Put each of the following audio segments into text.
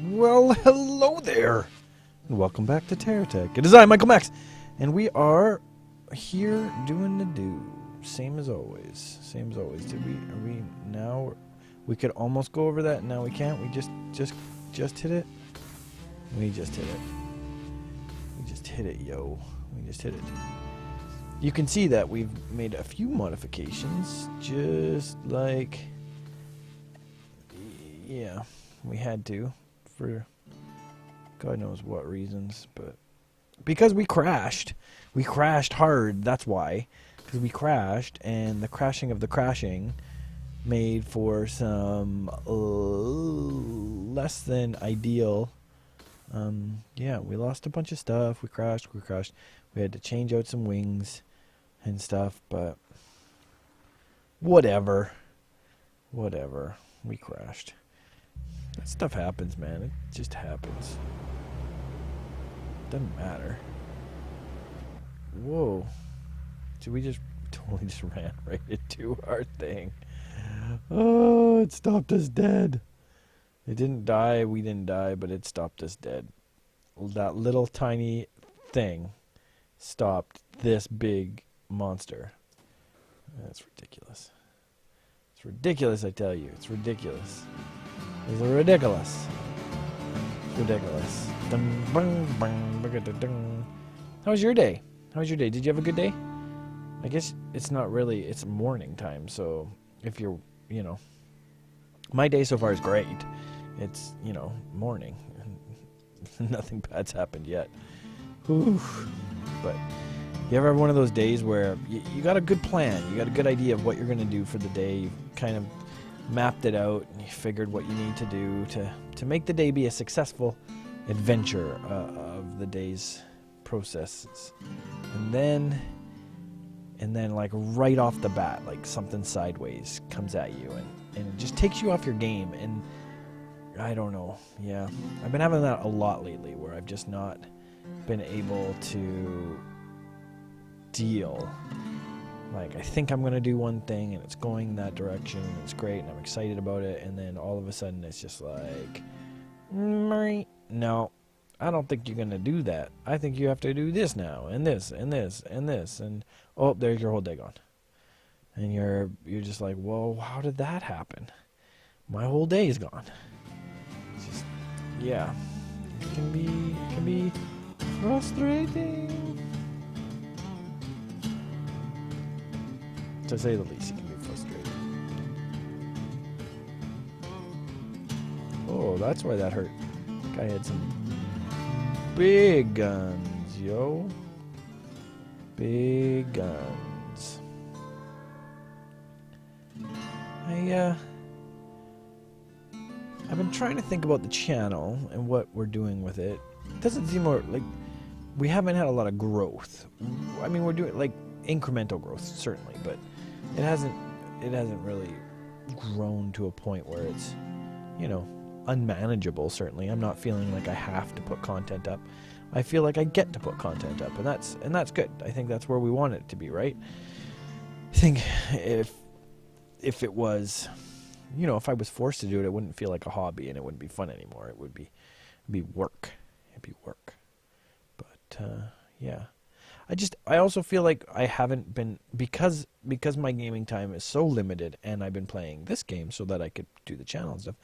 Well, hello there, and welcome back to TerraTech. It is I, Michael Max, and we are here doing the do. Same as always. Same as always. Are we now? We could almost go over that, and now we can't. We just hit it. We just hit it. We just hit it, yo. We just hit it. You can see that we've made a few modifications, just like, yeah, we had to. For God knows what reasons, but because we crashed hard, that's why. Because we crashed, and the crashing of the crashing made for some less than ideal. Yeah, we lost a bunch of stuff. We crashed. We had to change out some wings and stuff, but whatever. We crashed. That stuff happens, man. It just happens. Doesn't matter. Whoa. So we just totally just ran right into our thing. Oh, it stopped us dead. It didn't die, we didn't die, but it stopped us dead. That little tiny thing stopped this big monster. That's ridiculous. It's ridiculous, I tell you. It's ridiculous. It's ridiculous. It's ridiculous. How was your day? Did you have a good day? I guess it's not really, it's morning time, so if you're, my day so far is great. It's, morning. Nothing bad's happened yet. Oof. But you ever have one of those days where you got a good plan, you got a good idea of what you're going to do for the day, you kind of mapped it out, and you figured what you need to do to make the day be a successful adventure of the day's processes. And then like right off the bat, like something sideways comes at you and it just takes you off your game. And I don't know. Yeah. I've been having that a lot lately where I've just not been able to deal. Like, I think I'm going to do one thing, and it's going that direction, and it's great, and I'm excited about it, and then all of a sudden it's just like, no, I don't think you're going to do that. I think you have to do this now, and this, and this, and this, and, oh, there's your whole day gone. And you're just like, whoa, how did that happen? My whole day is gone. It's just, yeah, it can be frustrating. To say the least, it can be frustrating. Oh, that's why that hurt. Guy had some big guns, yo. Big guns. I've been trying to think about the channel and what we're doing with it. It doesn't seem like we haven't had a lot of growth. I mean, we're doing like incremental growth, certainly, but it hasn't really grown to a point where it's, unmanageable, certainly. I'm not feeling like I have to put content up. I feel like I get to put content up, and that's good. I think that's where we want it to be, right? I think if it was, if I was forced to do it, it wouldn't feel like a hobby and it wouldn't be fun anymore. It'd be work. It'd be work. But yeah. I also feel like I haven't been, because my gaming time is so limited and I've been playing this game so that I could do the channel and stuff,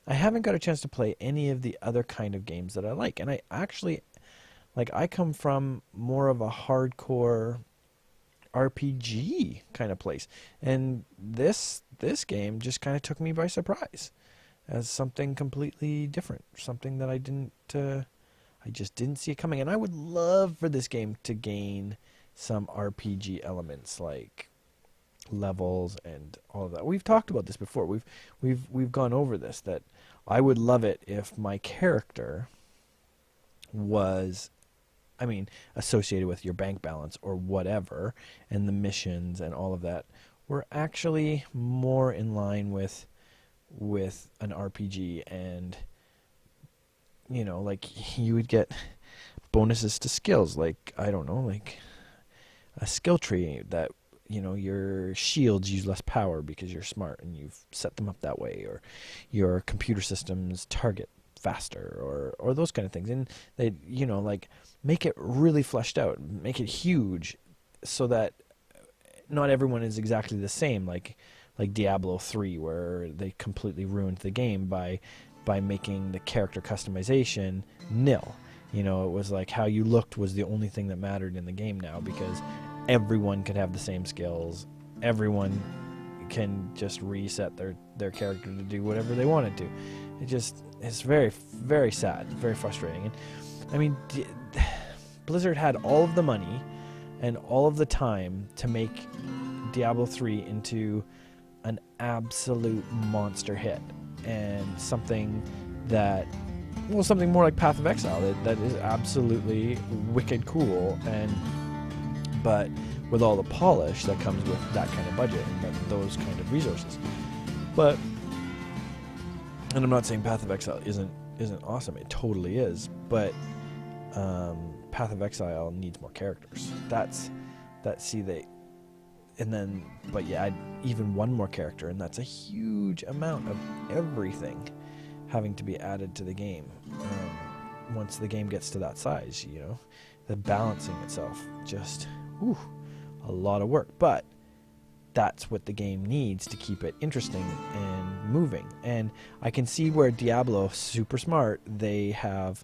I haven't got a chance to play any of the other kind of games that I like. And I actually, I come from more of a hardcore RPG kind of place. And this game just kind of took me by surprise as something completely different, something that I just didn't see it coming. And I would love for this game to gain some RPG elements like levels and all of that. We've talked about this before. We've gone over this, that I would love it if my character was, associated with your bank balance or whatever, and the missions and all of that were actually more in line with an RPG, and you would get bonuses to skills, like a skill tree that, your shields use less power because you're smart and you've set them up that way, or your computer systems target faster, or those kind of things. And they, like, make it really fleshed out, make it huge, so that not everyone is exactly the same. Like Diablo 3, where they completely ruined the game by making the character customization nil. It was like how you looked was the only thing that mattered in the game now, because everyone could have the same skills. Everyone can just reset their character to do whatever they wanted to. It's very, very sad, very frustrating. And I mean, Blizzard had all of the money and all of the time to make Diablo 3 into an absolute monster hit, and something more like Path of Exile that is absolutely wicked cool, but with all the polish that comes with that kind of budget and those kind of resources. But, and I'm not saying Path of Exile isn't awesome, it totally is, but Path of Exile needs more characters. But you add even one more character, and that's a huge amount of everything having to be added to the game. Once the game gets to that size, the balancing itself, just a lot of work. But that's what the game needs to keep it interesting and moving. And I can see where Diablo, super smart, they have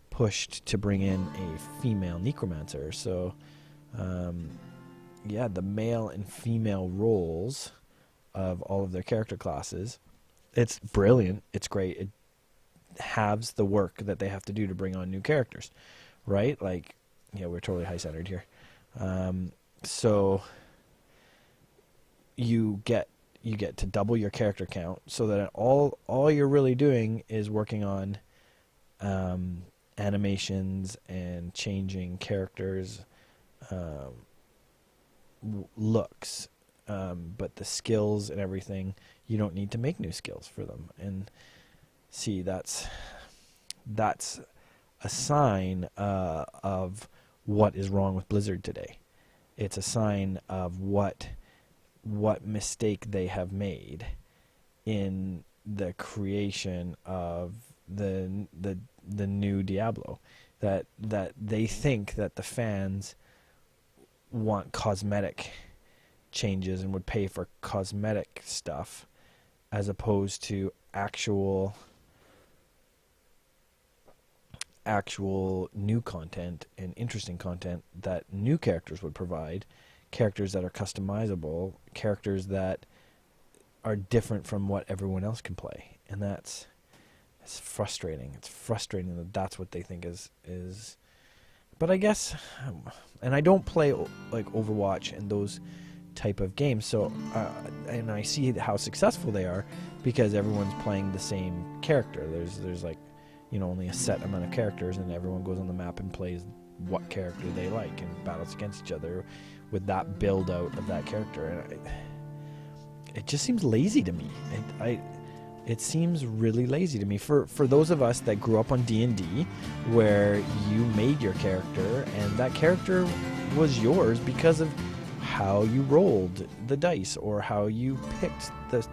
pushed to bring in a female necromancer. So the male and female roles of all of their character classes, it's brilliant, it's great. It halves the work that they have to do to bring on new characters, right? Like, we're totally high-centered here. So you get to double your character count, so that all you're really doing is working on animations and changing characters' looks, but the skills and everything, you don't need to make new skills for them. And see, that's a sign of what is wrong with Blizzard today. It's a sign of what mistake they have made in the creation of the new Diablo. That they think that the fans want cosmetic changes and would pay for cosmetic stuff, as opposed to actual new content and interesting content that new characters would provide, characters that are customizable, characters that are different from what everyone else can play. And it's frustrating. It's frustrating that that's what they think is. But I guess, and I don't play like Overwatch and those type of games, so and I see how successful they are because everyone's playing the same character. There's like, only a set amount of characters, and everyone goes on the map and plays what character they like and battles against each other with that build out of that character. And it just seems lazy to me. It seems really lazy to me. For those of us that grew up on D&D, where you made your character, and that character was yours because of how you rolled the dice, or how you picked the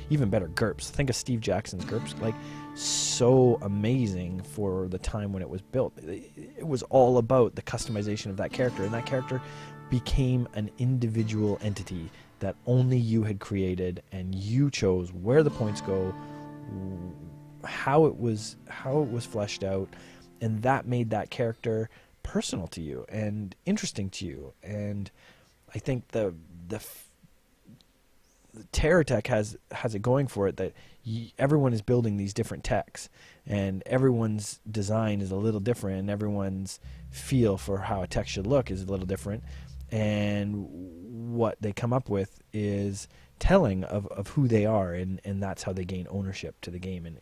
even better, GURPS. Think of Steve Jackson's GURPS. Like, so amazing for the time when it was built. It was all about the customization of that character, and that character became an individual entity that only you had created, and you chose where the points go, how it was fleshed out, and that made that character personal to you and interesting to you. And I think the TerraTech has it going for it that everyone is building these different techs, and everyone's design is a little different, and everyone's feel for how a tech should look is a little different, and what they come up with is telling of who they are, and that's how they gain ownership to the game, and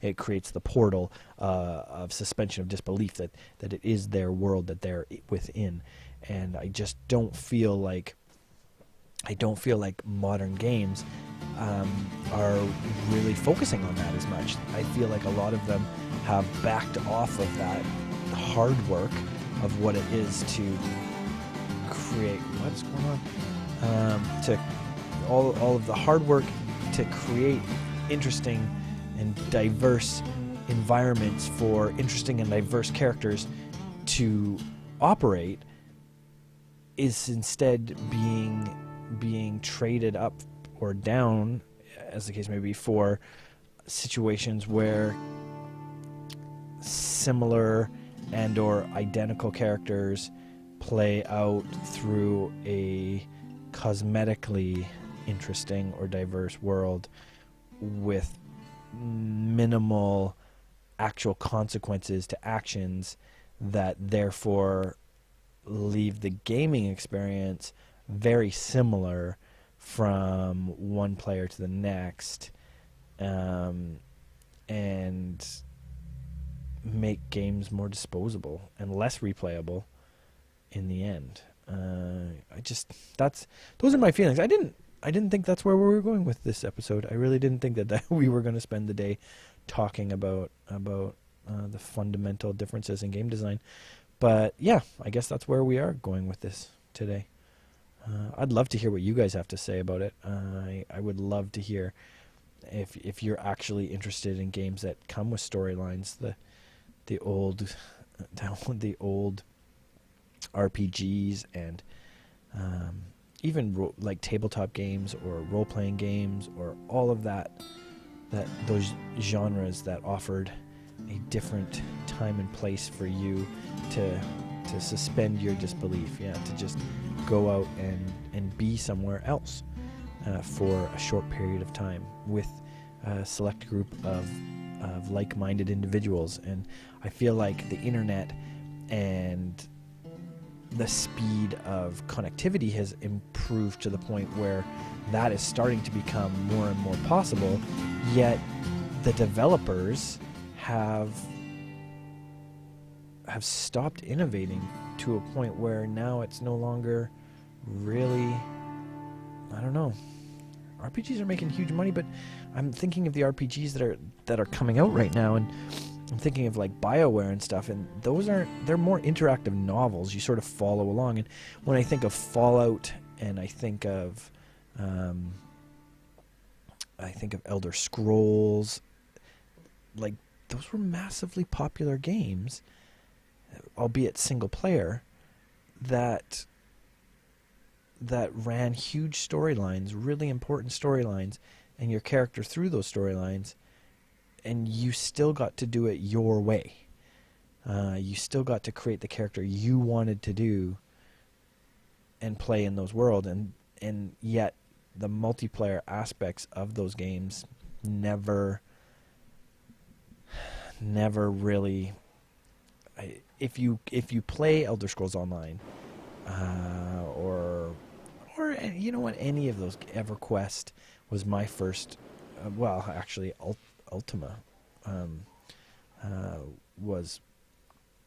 it creates the portal of suspension of disbelief that it is their world that they're within. And I just don't feel like modern games are really focusing on that as much. I feel like a lot of them have backed off of that hard work of what it is to create. What's going on? To all of the hard work to create interesting and diverse environments for interesting and diverse characters to operate is instead being traded up or down, as the case may be, for situations where similar and or identical characters play out through a cosmetically interesting or diverse world with minimal actual consequences to actions that therefore leave the gaming experience very similar from one player to the next, and make games more disposable and less replayable in the end. Those are my feelings. I didn't think that's where we were going with this episode. I really didn't think that we were going to spend the day talking about the fundamental differences in game design. But yeah, I guess that's where we are going with this today. I'd love to hear what you guys have to say about it. I would love to hear if you're actually interested in games that come with storylines, the old RPGs and even like tabletop games or role-playing games or all of those genres that offered a different time and place for you to suspend your disbelief, to just go out and be somewhere else for a short period of time with a select group of like-minded individuals. And I feel like the internet and the speed of connectivity has improved to the point where that is starting to become more and more possible, yet the developers have stopped innovating to a point where now it's no longer really, I don't know. RPGs are making huge money, but I'm thinking of the RPGs that are coming out right now, and I'm thinking of like BioWare and stuff, and they're more interactive novels. You sort of follow along. And when I think of Fallout and I think of Elder Scrolls, like those were massively popular games, albeit single player, that ran huge storylines, really important storylines, and your character through those storylines, and you still got to do it your way. You still got to create the character you wanted to do and play in those worlds, and yet the multiplayer aspects of those games never really. If you play Elder Scrolls Online, or you know what, any of those, EverQuest was my first. Ultima was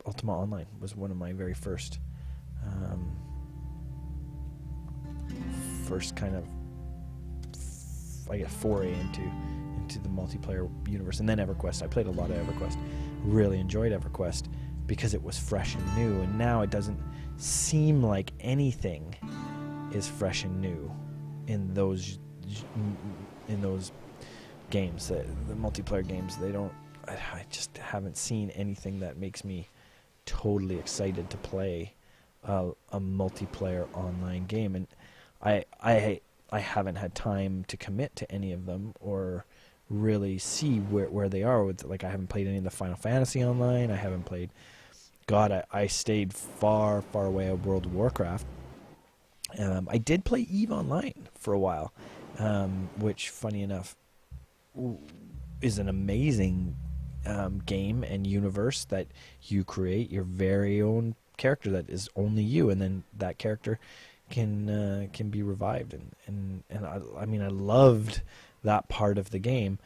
Ultima Online was one of my very first kind of foray into the multiplayer universe. And then EverQuest, I played a lot of EverQuest, really enjoyed EverQuest because it was fresh and new, and now it doesn't seem like anything is fresh and new in those games, the multiplayer games. I just haven't seen anything that makes me totally excited to play a multiplayer online game, and I haven't had time to commit to any of them or really see where they are with, like, I haven't played any of the Final Fantasy online. I haven't played, I stayed far away of World of Warcraft. I did play EVE Online for a while, which, funny enough, is an amazing game and universe that you create your very own character that is only you, and then that character can be revived, and I mean I loved that part of the game.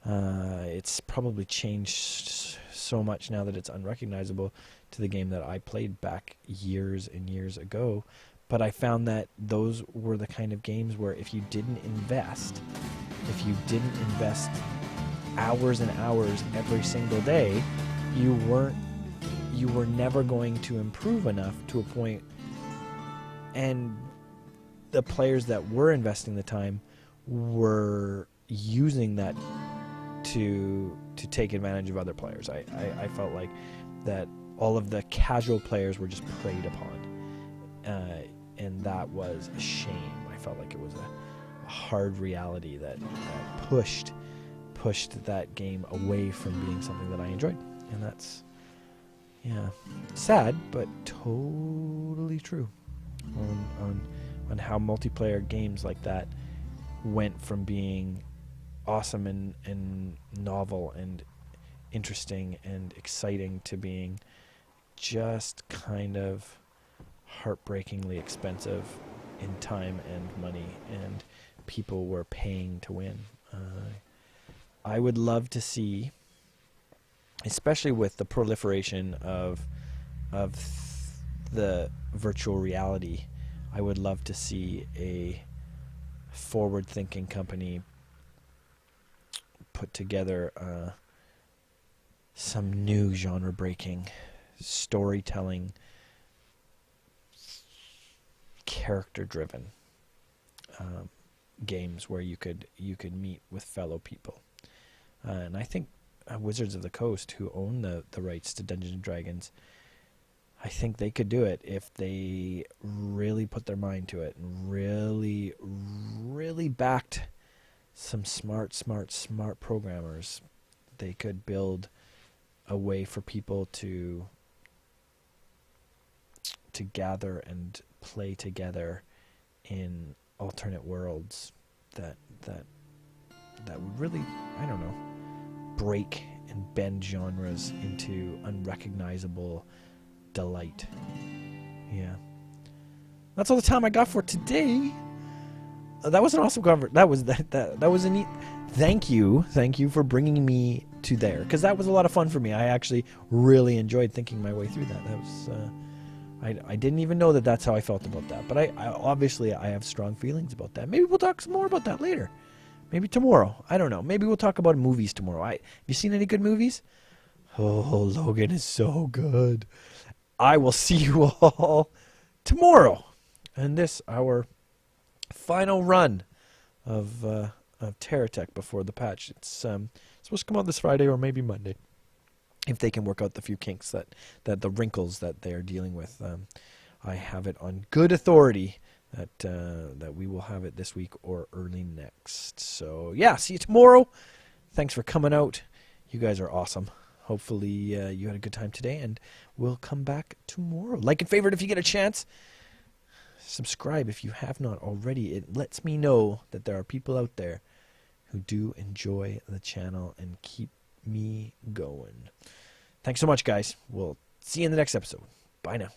It's probably changed so much now that it's unrecognizable to the game that I played back years and years ago. But I found that those were the kind of games where if you didn't invest hours and hours every single day, you were never going to improve enough to a point. And the players that were investing the time were using that to take advantage of other players. I felt like that all of the casual players were just preyed upon, and that was a shame. I felt like it was a hard reality that pushed that game away from being something that I enjoyed, and that's sad, but totally true on how multiplayer games like that went from being awesome and novel and interesting and exciting to being just kind of heartbreakingly expensive in time and money, and people were paying to win. I would love to see, especially with the proliferation of the virtual reality, I would love to see a forward-thinking company put together some new genre-breaking storytelling, character-driven games where you could meet with fellow people. And I think Wizards of the Coast, who own the rights to Dungeons and Dragons, I think they could do it if they really put their mind to it and really, really backed some smart programmers. They could build a way for people to gather and play together in alternate worlds that would really, I don't know, break and bend genres into unrecognizable delight. Yeah. That's all the time I got for today. That was an awesome conversation. That was a neat. Thank you for bringing me to there, because that was a lot of fun for me. I actually really enjoyed thinking my way through that. That was I didn't even know that that's how I felt about that, but I obviously I have strong feelings about that. Maybe we'll talk some more about that later. Maybe tomorrow. I don't know. Maybe we'll talk about movies tomorrow. Have you seen any good movies? Oh, Logan is so good. I will see you all tomorrow. And this, our final run of TerraTech before the patch. It's supposed to come out this Friday or maybe Monday, if they can work out the few kinks that the wrinkles that they are dealing with. I have it on good authority that we will have it this week or early next. So yeah, see you tomorrow. Thanks for coming out. You guys are awesome. Hopefully you had a good time today, and we'll come back tomorrow. Like and favorite if you get a chance. Subscribe if you have not already. It lets me know that there are people out there who do enjoy the channel and keep me going. Thanks so much, guys. We'll see you in the next episode. Bye now.